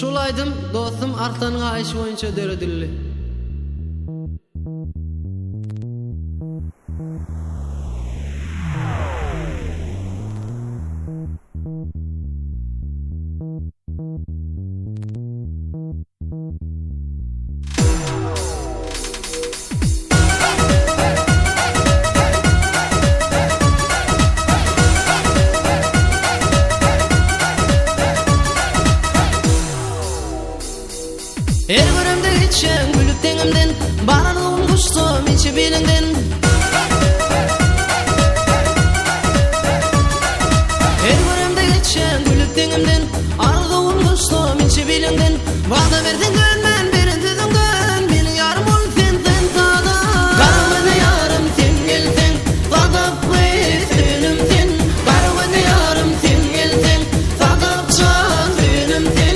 Şulaydım dostum artanğa iş boyunca döredildi. Her görümde geçen gülüp denimden Baranığım kuştum içi bilinden Her görümde geçen gülüp denimden Arduğum kuştum içi bilinden Vada verdin dönmen birin dedin dön Beni yarım ol senden tada Karımını yarım sen gelsen Sadap benim sen Karımını yarım sen gelsen Sadap çal benim sen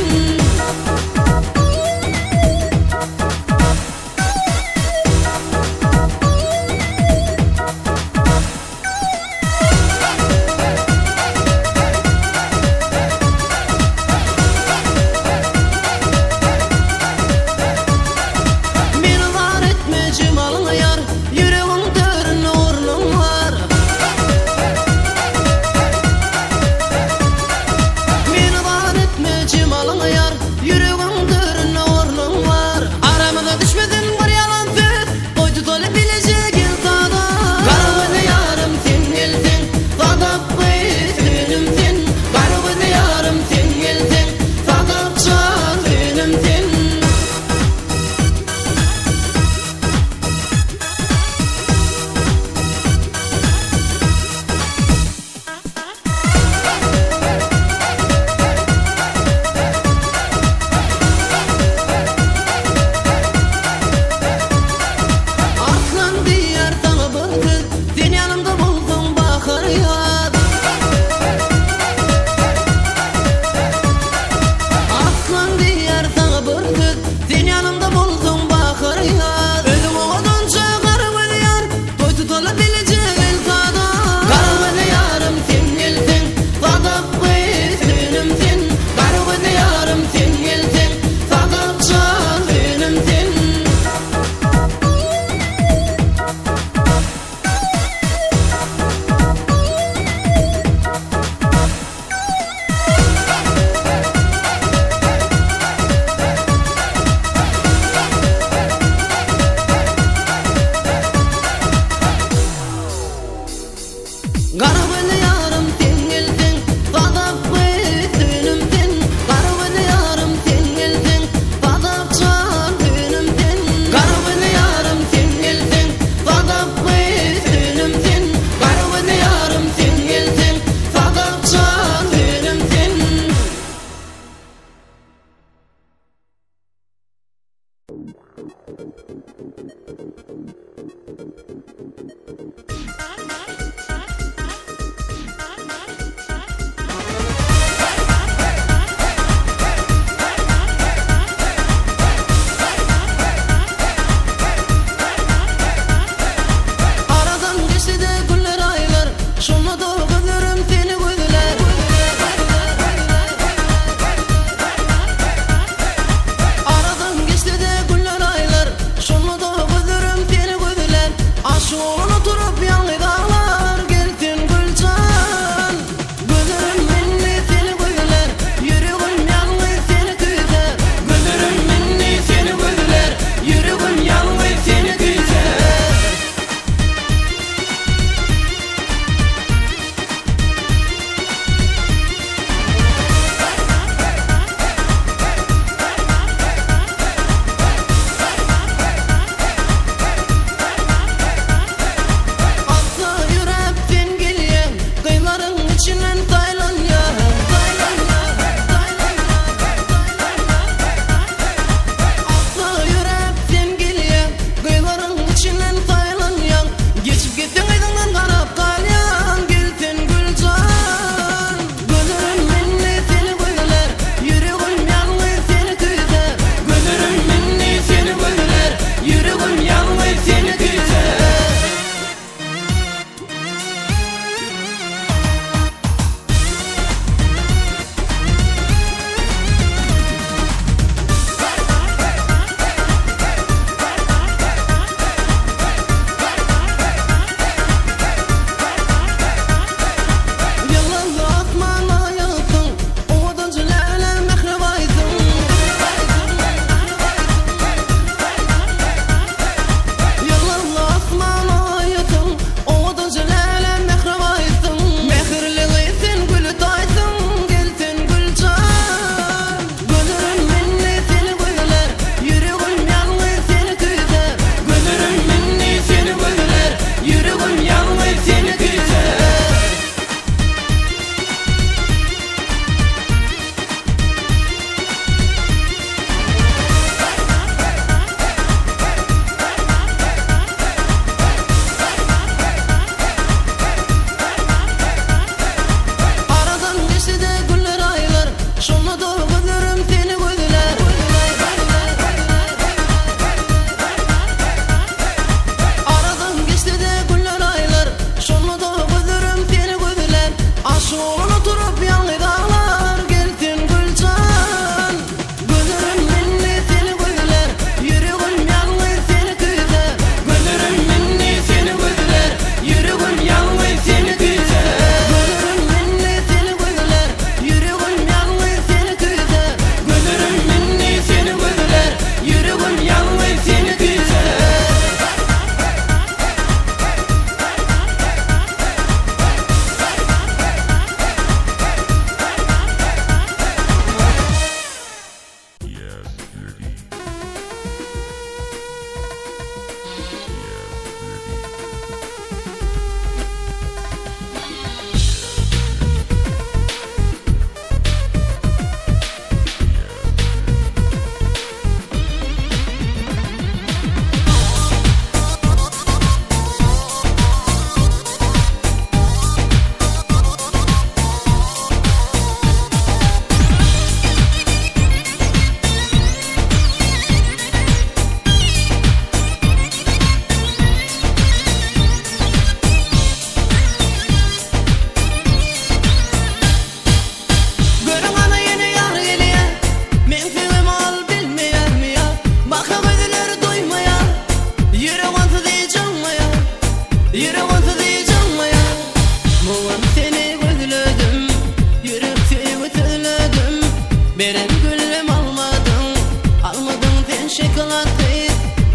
Gülden gülüm almadın, almadın sen şokolatayı,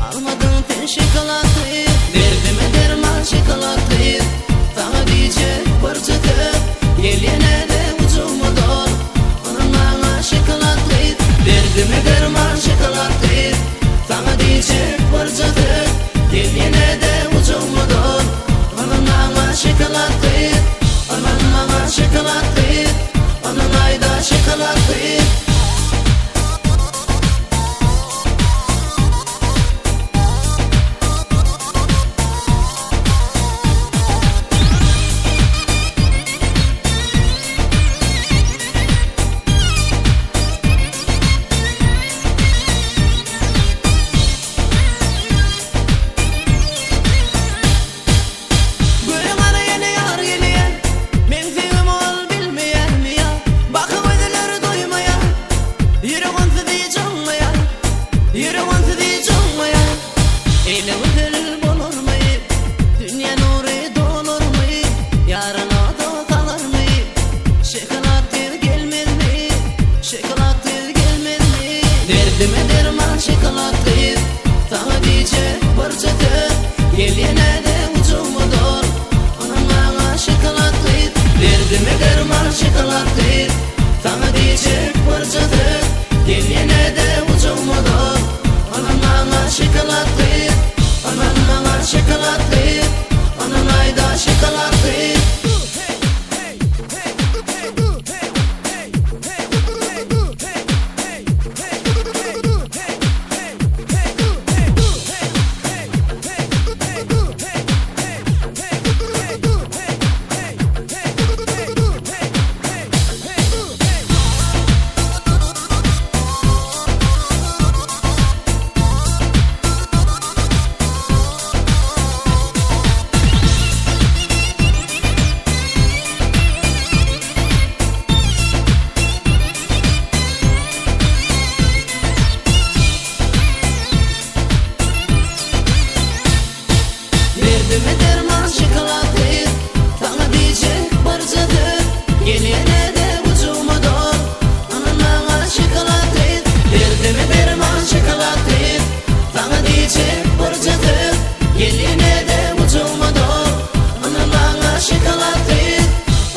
almadın sen şokolatayı. Derdime derman şokolatayı, sana diyecek barcıdı. Gel yine de ucuma dol, onun bana şokolatayı. Derdime derman şokolatayı, sana diyecek barcıdı. Gel yine de ucuma dol, onun bana şokolatayı. Onun bana şokolatayı, onun ayda şokolatayı. Derdime derman şokolatayı, sana diyecek barcıdı. Gel yine de ucuma dol, onun bana şokolatayı. Derdime derman şokolatayı, sana diyecek barcıdı. Gel yine de ucuma dol, onun bana şokolatayı. Onun bana şokolatayı, onun ayda şokolatayı. Derdime derman şokolatayı, sana diyecek barcıdı. Gel yine de ucuma dol, onun bana şokolatayı. Derdime derman şokolatayı, sana diyecek barcıdı. Gel yine de ucuma dol, onun bana şokolatayı.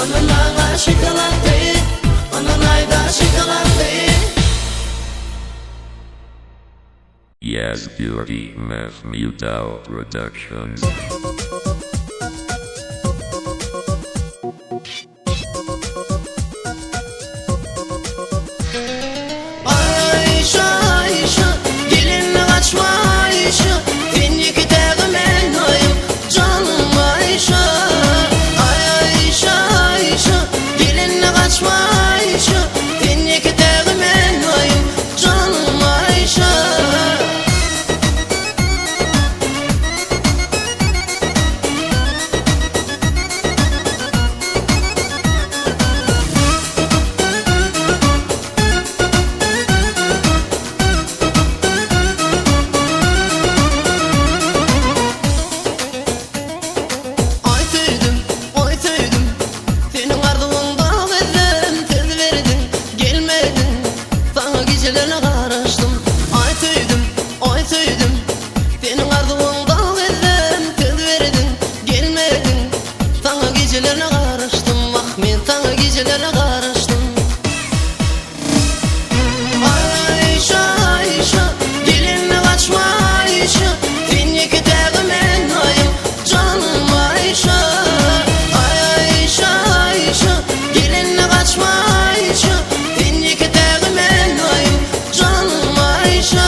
Onun bana şokolatayı, onun ayda şokolatayı. Yes, Beauty Math Mutao Productions. Ayşe Ayşe, gelinle kaçma Ayşe. Seni giderim en ayım, canım Ayşe. Ayşe Ayşe, gelinle kaçma Ayşe. Seni giderim en ayım, canım Ayşe. Gecelerine karıştım, bak men sana gecelerine karıştım. Ayşe Ayşe, gelinle kaçma Ayşe. Seni giderim en ayım, canım Ayşe. Ayşe Ayşe, gelinle kaçma Ayşe. Seni giderim en ayım, canım Ayşe.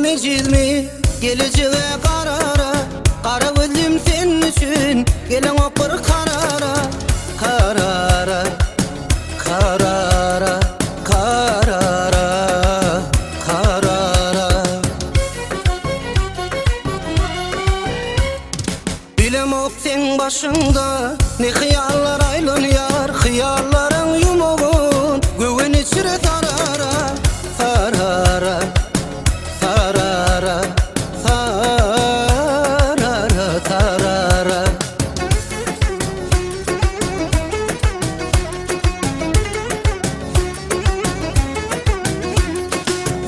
mecizmi geleceğe karara. Kara gözlüm senin için gelen okur karara. Karara, karara, karara, karara. Bilem ok sen başında ne hıyallar aylanıyor. Hıyalların yumuğun göğün içire sarara. Sarara, sarara, sarara, sarara.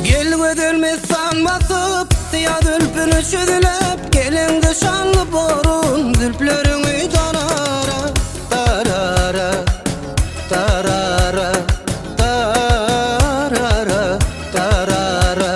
Gelme dönmez sanmasıp siyah dülpünü çözülüp gelin dışanlı borun dülplerini tarara. Tarara, tarara, tarara, tarara.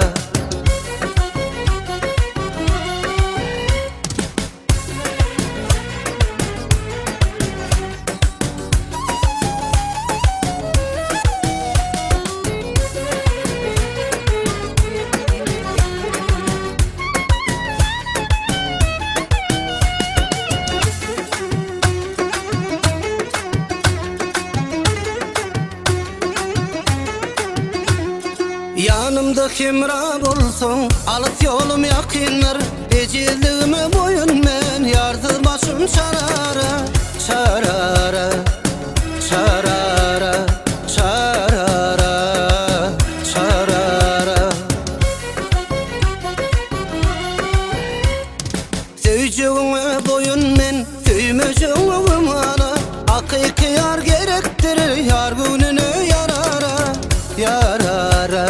Yanımda kimra bulsun, alıp yolum yakınlar. Ecilliğime boyun men, yarsız başım çarara. Çarara, çarara, çarara, çarara. Seveceğime boyun men, söymeyeceğime ana. Hakiki yar gerektirir, yar gününü yarara. Yarara,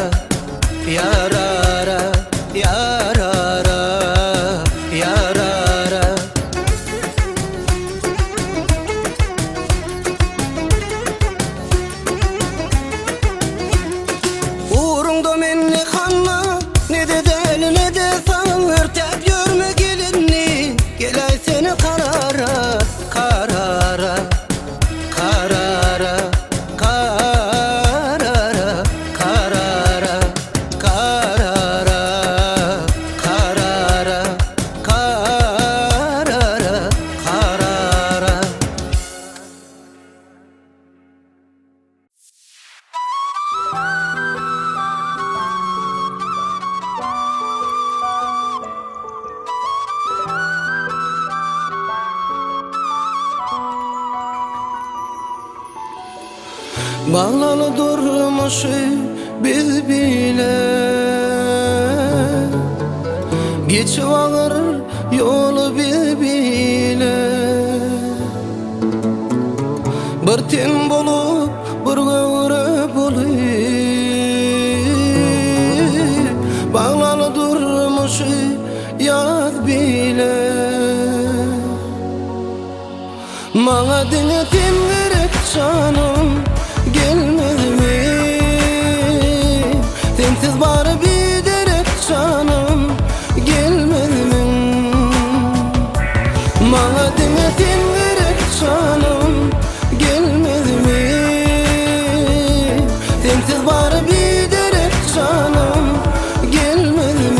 yarara, yarara, yarara. Uğrunda men ne kanma, ne de deli ne de sanır. Tep görme gelinni, gelay seni karara. Karara, karara, karara, karara, karara, karara, karara, karara. Bağlalı durmuşu biz bile, geçip ağır yolu biz bile. Bir ten bolup bir göğre bolup, bağlalı durmuşu yaz bile. Bana denetim gerek canım, gelmedi mi? Sensiz bari bir derek canım, gelmedi mi? Bana denetim gerek canım, gelmedi mi? Sensiz bari bir derek canım, gelmedi mi?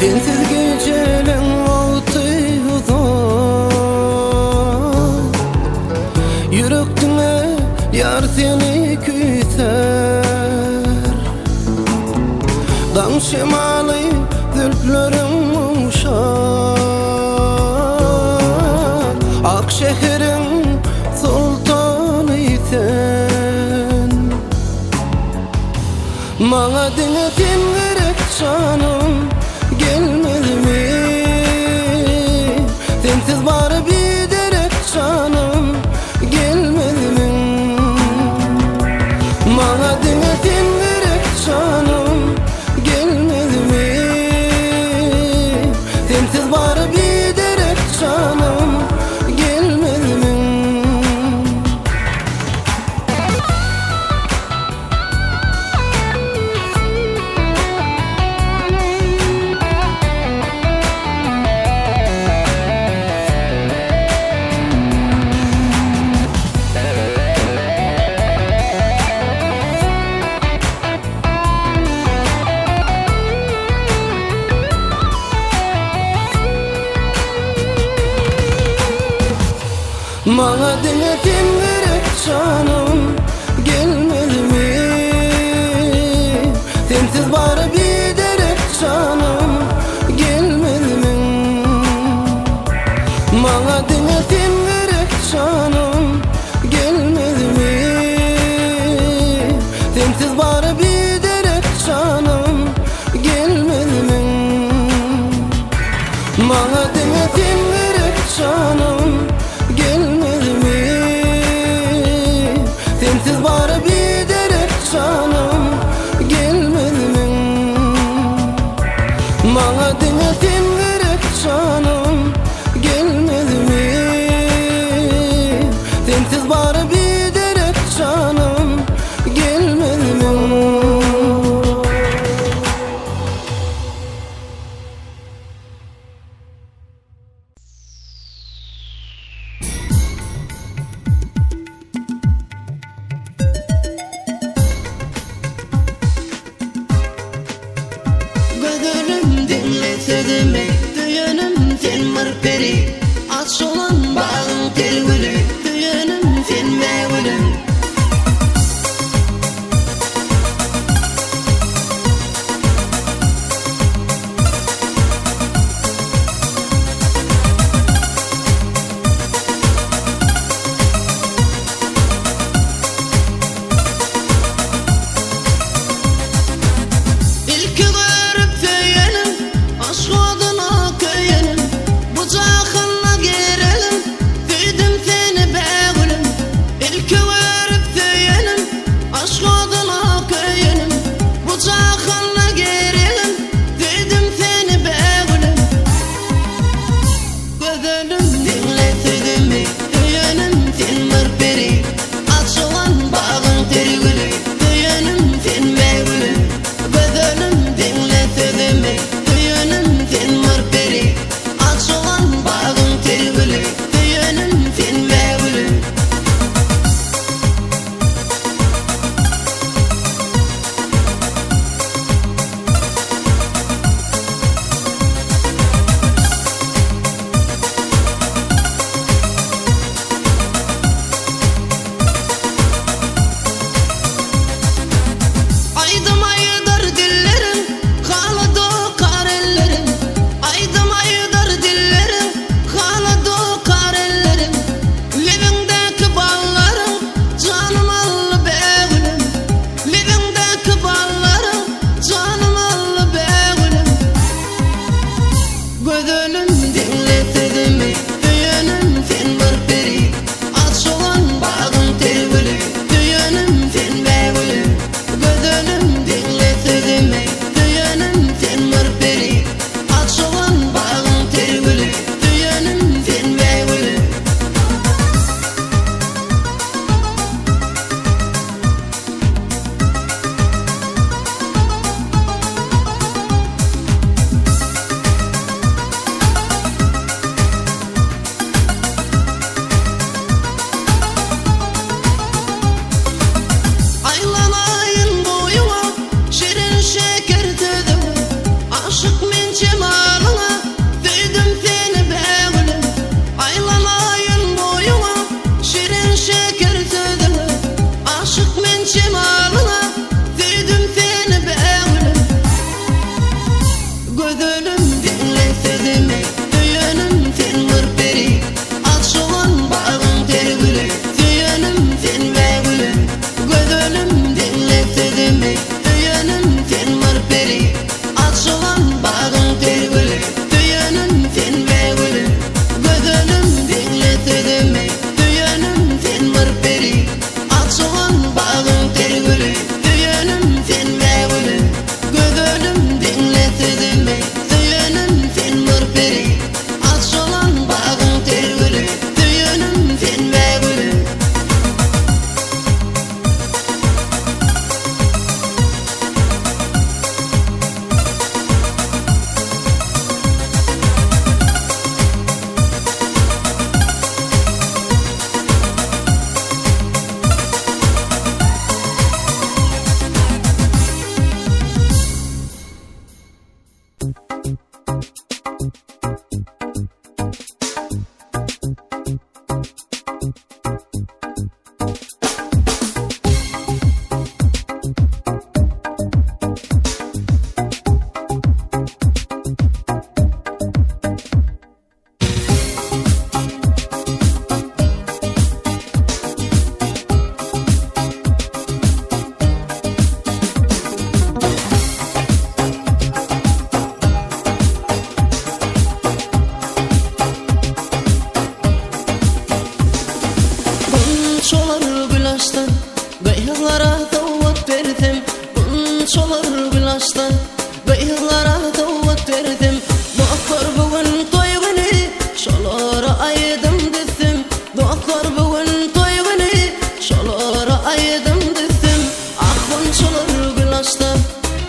Sensiz gecelerin vakti uzun, yürekime yar seni küser. Dan şemali zülflerin uşar, ak şehrin sultanı sen. Bana denetim gerek canım, gelmedi mi? Sensiz bari bir derek canım, gelmedi mi? Bana denetim gerek canım, gelmedi mi? Maňa diňetim gerek canım, gelmedi mi? Sensiz bara giderek canım, gelmedi mi? Maňa diňetim gerek canım, gelmedi mi? Sensiz bara giderek canım, gelmedi mi? Maňa diňetim gerek canım, gelmedi mi? Sensiz bara giderek canım, gelmedi mi? Maňa diňetim gerek canım, gelmedi mi? Sensiz bara giderek canım, gelmedi mi? Gözlerim dinlese demek, düyenim sen mırperi. Aç olan bağın tel gülü, düyenim sen mevlüm. İlk görüp feyelim, aşk adına köyelim. Bu cahınla girelim, büyüdüm solar gülaşta bıyıklara davat verdim. Doktor bugün toy günü şolara aydım dedim. Doktor bugün toy günü şolara aydım dedim. Akın solar gülaşta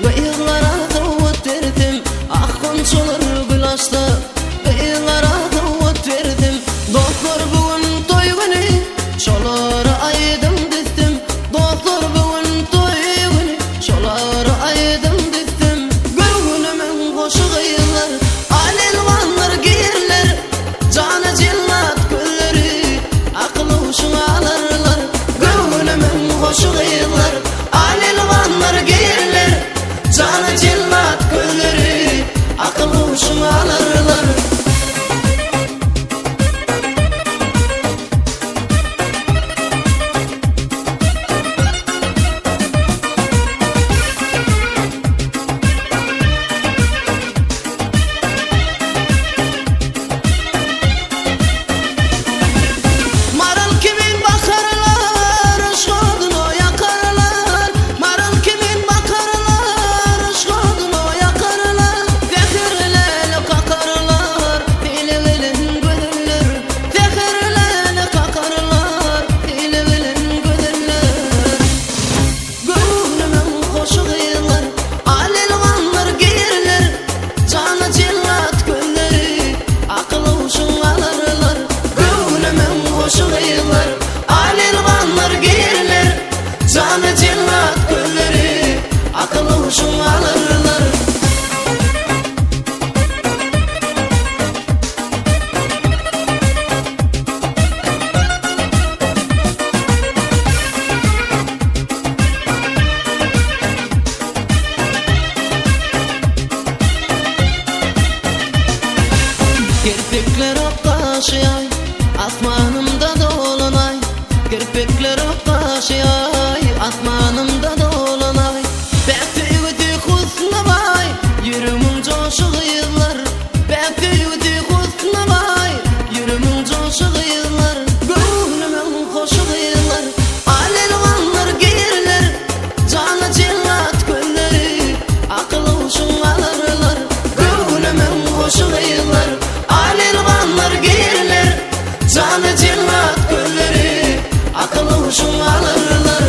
bıyıklara davat verdim. Akın solar gülaşta bıyıklara davat verdim. Doktor bugün toy günü şolara aydım dedim. Doktor bugün toy günü şolara aydım dedim. Gönlümün hoşu kıyılar alelvanlar giyirler. Canı cillat gülleri aklı hoşuna alırlar. Gönlümün hoşu kıyılar alelvanlar giyirler. Canı cillat gülleri aklı hoşuna alırlar. Canı cillat gülleri akıllı hoşuma alırlar. Kirpikler okkaşıyay asmanımda dolanay. Kirpikler okkaşıyay asmanımda dolanay. Bekti husna bay yürümün coşu yıllar. Bekti husna bay yürümün coşu yıllar. Gönlümün hoşu yıllar alelvanlar giyirler. Canı cillat gülleri akıllı hoşuna alırlar. Gönlümün hoşu yıllar alelvanlar giyirler. Canı cillat gülleri akıllı hoşuna alırlar.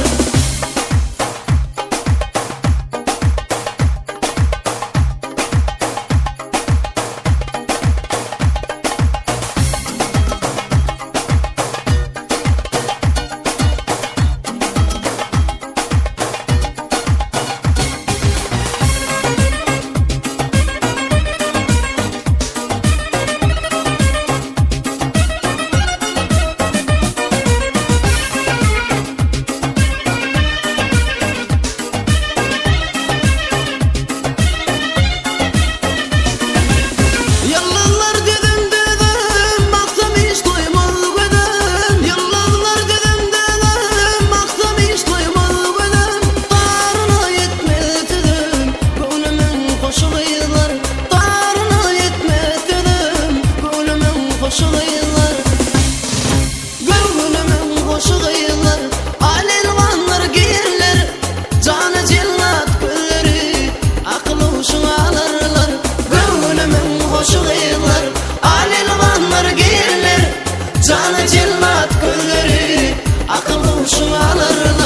Canı cillat gülleri akıllı hoşuma alırlar.